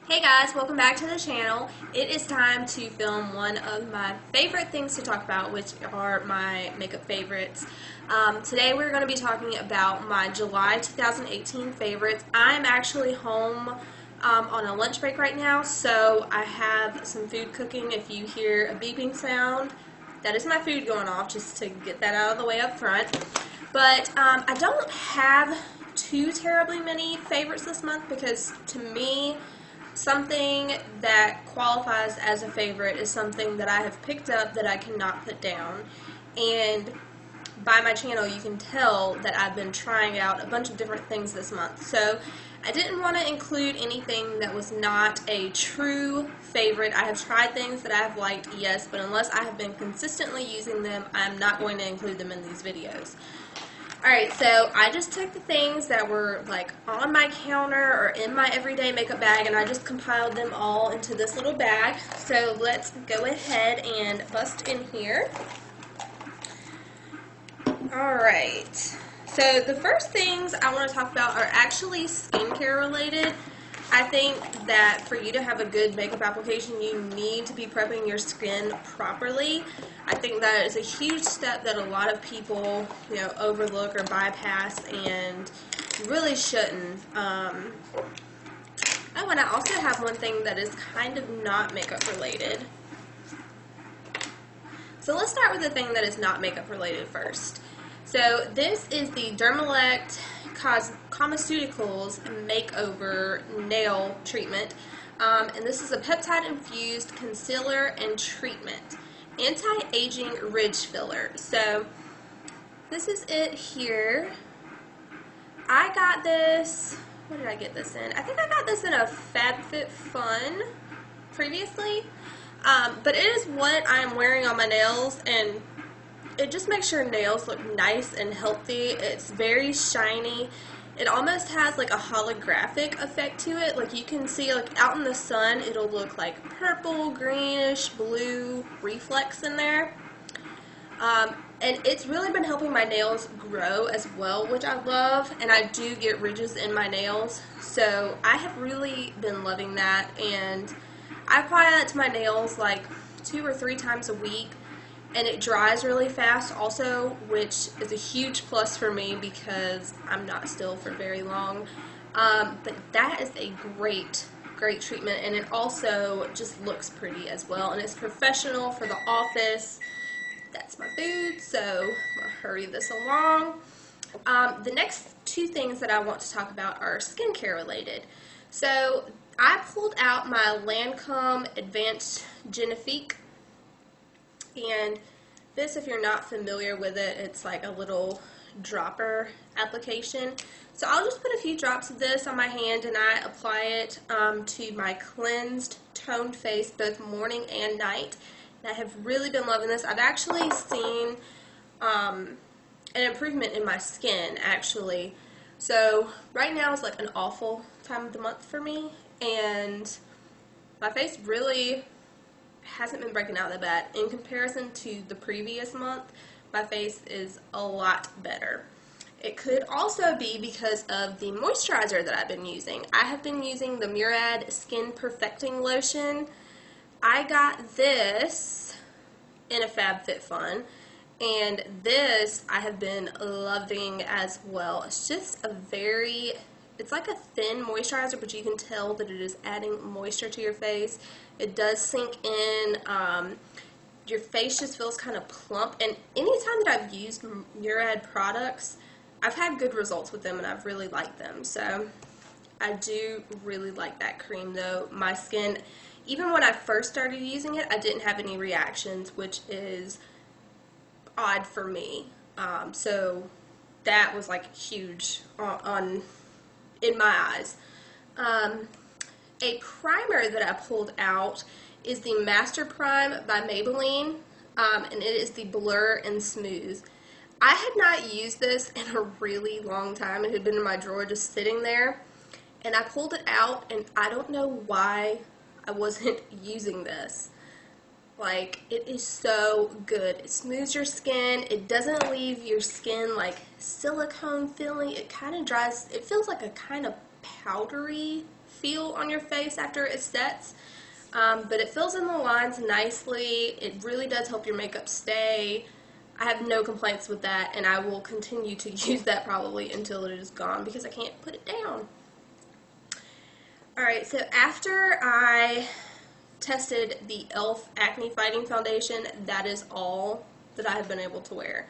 Hey guys, welcome back to the channel. It is time to film one of my favorite things to talk about, which are my makeup favorites. Today we're going to be talking about my July 2018 favorites. I'm actually home on a lunch break right now, so I have some food cooking. If you hear a beeping sound, that is my food going off, just to get that out of the way up front. But I don't have too terribly many favorites this month because to me, something that qualifies as a favorite is something that I have picked up that I cannot put down. And by my channel, you can tell that I've been trying out a bunch of different things this month. So I didn't want to include anything that was not a true favorite. I have tried things that I have liked, yes, but unless I have been consistently using them, I'm not going to include them in these videos. Alright, so I just took the things that were like on my counter or in my everyday makeup bag and I just compiled them all into this little bag. So let's go ahead and bust in here. Alright, so the first things I want to talk about are actually skincare related. I think that for you to have a good makeup application, you need to be prepping your skin properly. I think that is a huge step that a lot of people, overlook or bypass, and you really shouldn't. Oh, and I also have one thing that is kind of not makeup related. So let's start with the thing that is not makeup related first. So this is the Dermalect Cosmeceuticals Makeover Nail Treatment. And this is a peptide-infused concealer and treatment. Anti-aging ridge filler. So this is it here. I got this, what did I get this in? I think I got this in a FabFitFun previously. But it is what I'm wearing on my nails, and it just makes your nails look nice and healthy. It's very shiny. It almost has like a holographic effect to it. Like you can see, like out in the sun, it'll look like purple, greenish, blue reflex in there. And it's really been helping my nails grow as well, which I love. And I do get ridges in my nails, so I have really been loving that. And I apply that to my nails like 2 or 3 times a week. And it dries really fast also, which is a huge plus for me because I'm not still for very long. But that is a great treatment, and it also just looks pretty as well. And it's professional for the office. That's my food, so I'm going to hurry this along. The next 2 things that I want to talk about are skincare related. So I pulled out my Lancome Advanced Genifique. And this, if you're not familiar with it, it's like a little dropper application. So I'll just put a few drops of this on my hand and I apply it to my cleansed, toned face both morning and night. And I have really been loving this. I've actually seen an improvement in my skin, actually. So right now is like an awful time of the month for me, and my face really hasn't been breaking out that bad. In comparison to the previous month, my face is a lot better. It could also be because of the moisturizer that I've been using. I have been using the Murad Skin Perfecting Lotion. I got this in a FabFitFun, and this I have been loving as well. It's just it's like a thin moisturizer, but you can tell that it is adding moisture to your face. It does sink in. Your face just feels kind of plump. And anytime that I've used Murad products, I've had good results with them and I've really liked them. So I do really like that cream though. My skin, even when I first started using it, I didn't have any reactions, which is odd for me. So that was like huge in my eyes. A primer that I pulled out is the Master Prime by Maybelline, and it is the Blur and Smooth. I had not used this in a really long time. It had been in my drawer just sitting there, and I pulled it out, and I don't know why I wasn't using this. Like, it is so good. It smooths your skin. It doesn't leave your skin like silicone feeling. It kind of dries. It feels like a kind of powdery feel on your face after it sets. But it fills in the lines nicely. It really does help your makeup stay. I have no complaints with that, and I will continue to use that probably until it is gone because I can't put it down. Alright, so after I tested the e.l.f. Acne Fighting Foundation, that is all that I have been able to wear.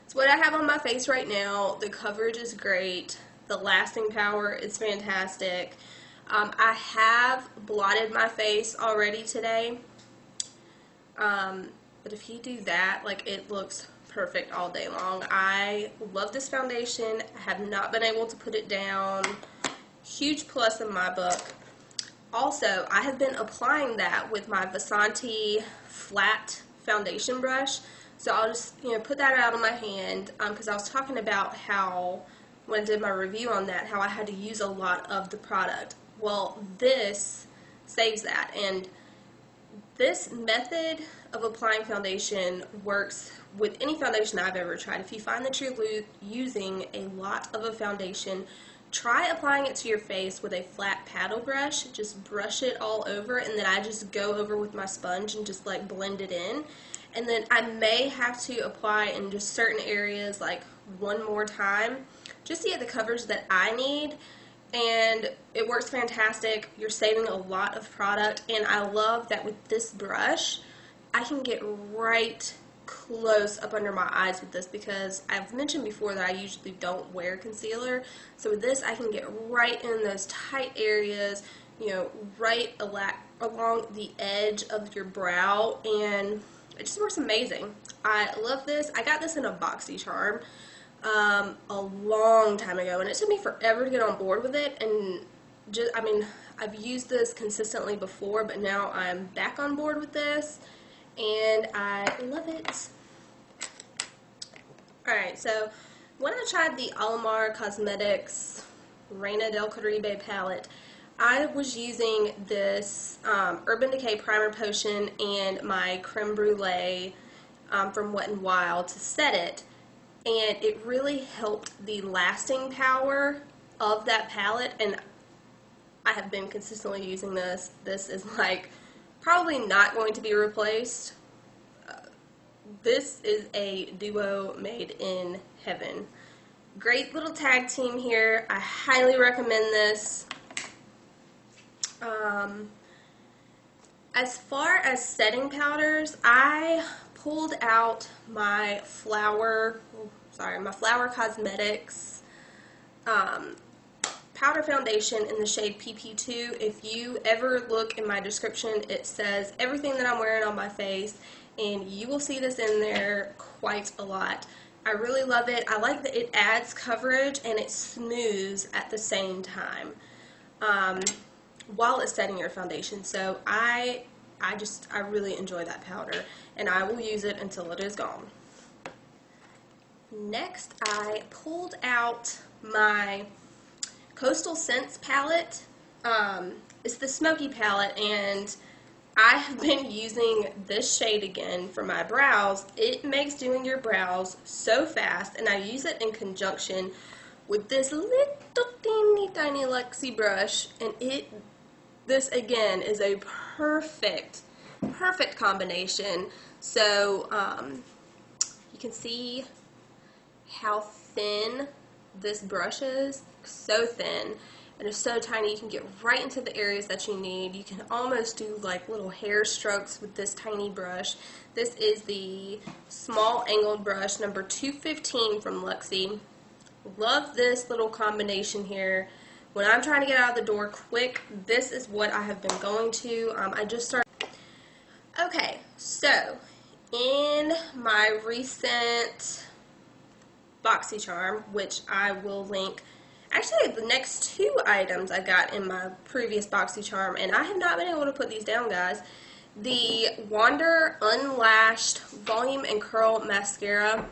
It's what I have on my face right now. The coverage is great. The lasting power is fantastic. I have blotted my face already today. But if you do that, like, it looks perfect all day long. I love this foundation. I have not been able to put it down. Huge plus in my book. Also, I have been applying that with my Vasanti flat foundation brush. So I'll just, put that out on my hand because I was talking about how, when I did my review on that, how I had to use a lot of the product. Well, this saves that, and this method of applying foundation works with any foundation I've ever tried. If you find that you're using a lot of a foundation, try applying it to your face with a flat paddle brush. Just brush it all over, and then I just go over with my sponge and just like blend it in. And then I may have to apply in just certain areas like one more time just to get the coverage that I need. And it works fantastic. You're saving a lot of product, and I love that with this brush I can get right close up under my eyes with this, because I've mentioned before that I usually don't wear concealer. So with this I can get right in those tight areas, right along the edge of your brow, and it just works amazing. I love this. I got this in a BoxyCharm a long time ago, and it took me forever to get on board with it, and I've used this consistently before, but now I'm back on board with this, and I love it. Alright, so when I tried the Alamar Cosmetics Reina del Caribe palette, I was using this Urban Decay Primer Potion and my Creme Brulee from Wet n Wild to set it. And it really helped the lasting power of that palette, and I have been consistently using this. This is like probably not going to be replaced. This is a duo made in heaven. Great little tag team here. I highly recommend this. As far as setting powders, I pulled out my Flower Cosmetics powder foundation in the shade PP2. If you ever look in my description, it says everything that I'm wearing on my face, and you will see this in there quite a lot. I really love it. I like that it adds coverage and it smooths at the same time while it's setting your foundation. So I really enjoy that powder, and I will use it until it is gone. Next, I pulled out my Coastal Scents palette. It's the Smoky palette, and I have been using this shade again for my brows. It makes doing your brows so fast, and I use it in conjunction with this little teeny tiny Luxie brush, and this again is a perfect combination. So you can see how thin this brush is. So thin, and it's so tiny. You can get right into the areas that you need. You can almost do like little hair strokes with this tiny brush. This is the small angled brush number 215 from Luxie. Love this little combination here. When I'm trying to get out of the door quick, this is what I have been going to. I just started. Okay, so in my recent BoxyCharm, which I will link. Actually, the next two items I got in my previous BoxyCharm, and I have not been able to put these down, guys. The Wander Unlashed Volume and Curl Mascara.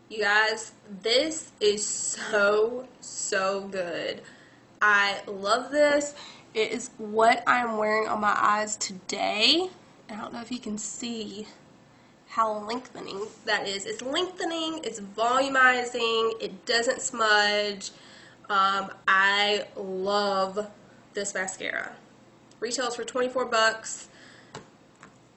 You guys, this is so good. I love this. It is what I'm wearing on my eyes today. I don't know if you can see how lengthening that is. It's lengthening, it's volumizing, it doesn't smudge. I love this mascara. Retails for 24 bucks.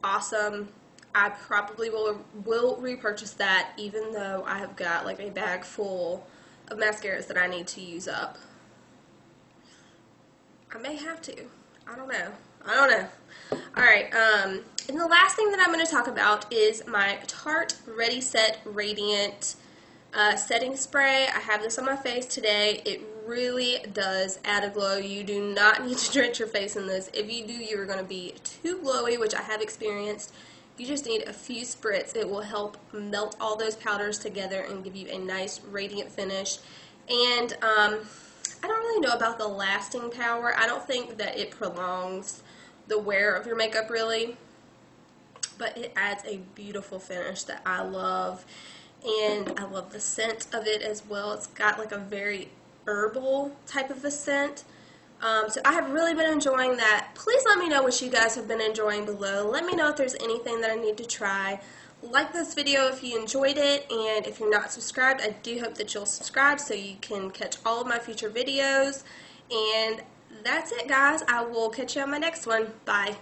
Awesome. I probably will repurchase that, even though I have got like a bag full of mascaras that I need to use up. I may have to. I don't know. Alright, and the last thing that I'm going to talk about is my Tarte Ready Set Radiant setting spray. I have this on my face today. It really does add a glow. You do not need to drench your face in this. If you do, you're going to be too glowy, which I have experienced. You just need a few spritz. It will help melt all those powders together and give you a nice radiant finish. And I don't really know about the lasting power. I don't think that it prolongs the wear of your makeup really, but it adds a beautiful finish that I love. And I love the scent of it as well. It's got like a very herbal type of a scent. So I have really been enjoying that. Please let me know what you guys have been enjoying below. Let me know if there's anything that I need to try. Like this video if you enjoyed it, and if you're not subscribed, I do hope that you'll subscribe so you can catch all of my future videos. And that's it, guys. I will catch you on my next one. Bye.